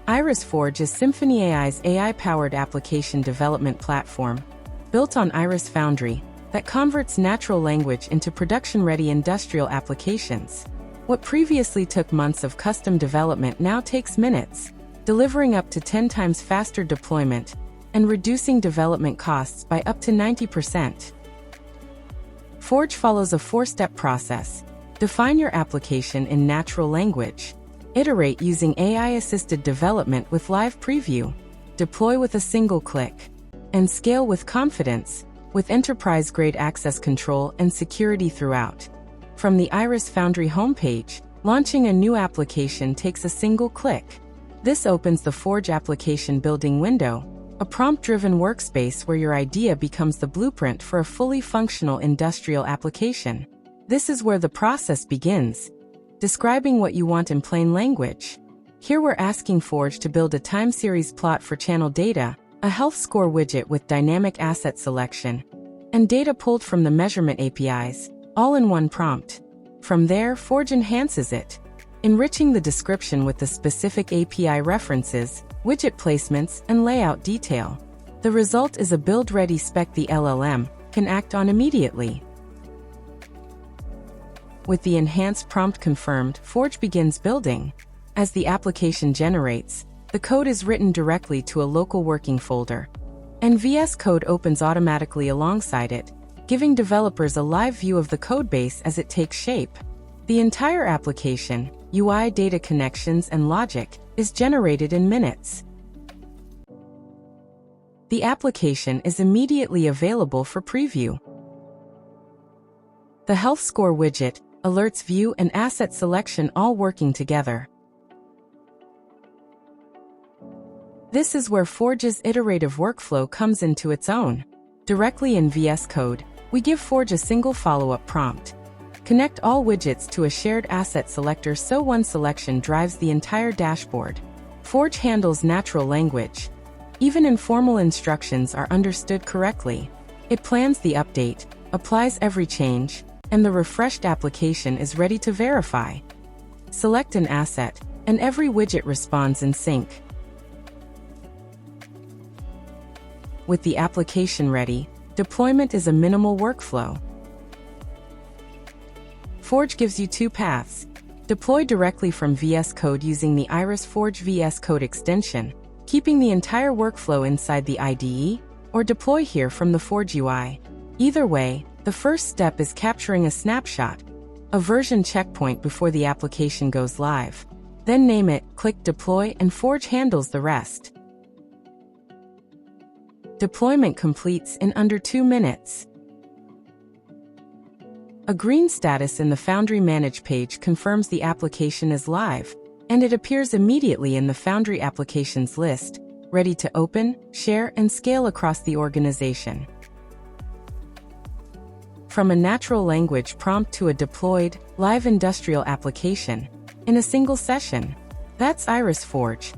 IRIS Forge is Symphony AI's AI-powered application development platform, built on IRIS Foundry, that converts natural language into production-ready industrial applications. What previously took months of custom development now takes minutes, delivering up to 10 times faster deployment and reducing development costs by up to 90%. Forge follows a 4-step process. Define your application in natural language. Iterate using AI-assisted development with live preview. Deploy with a single click. And scale with confidence, with enterprise-grade access control and security throughout. From the IRIS Foundry homepage, launching a new application takes a single click. This opens the Forge application building window, a prompt-driven workspace where your idea becomes the blueprint for a fully functional industrial application. This is where the process begins, describing what you want in plain language. Here we're asking Forge to build a time series plot for channel data, a health score widget with dynamic asset selection, and data pulled from the measurement APIs, all in one prompt. From there, Forge enhances it, enriching the description with the specific API references, widget placements, and layout detail. The result is a build-ready spec the LLM can act on immediately. With the enhanced prompt confirmed, Forge begins building. As the application generates, the code is written directly to a local working folder, and VS Code opens automatically alongside it, giving developers a live view of the codebase as it takes shape. The entire application, UI, data connections, and logic, is generated in minutes. The application is immediately available for preview. The health score widget, alerts view, and asset selection all working together. This is where Forge's iterative workflow comes into its own. Directly in VS Code, we give Forge a single follow-up prompt. Connect all widgets to a shared asset selector so one selection drives the entire dashboard. Forge handles natural language. Even informal instructions are understood correctly. It plans the update, applies every change, and the refreshed application is ready to verify. Select an asset, and every widget responds in sync. With the application ready, deployment is a minimal workflow. Forge gives you 2 paths. Deploy directly from VS Code using the IRIS Forge VS Code extension, keeping the entire workflow inside the IDE, or deploy here from the Forge UI. Either way, the first step is capturing a snapshot, a version checkpoint before the application goes live. Then name it, click Deploy, and Forge handles the rest. Deployment completes in under 2 minutes. A green status in the Foundry Manage page confirms the application is live, and it appears immediately in the Foundry Applications list, ready to open, share, and scale across the organization. From a natural language prompt to a deployed, live industrial application, in a single session. That's IRIS Forge.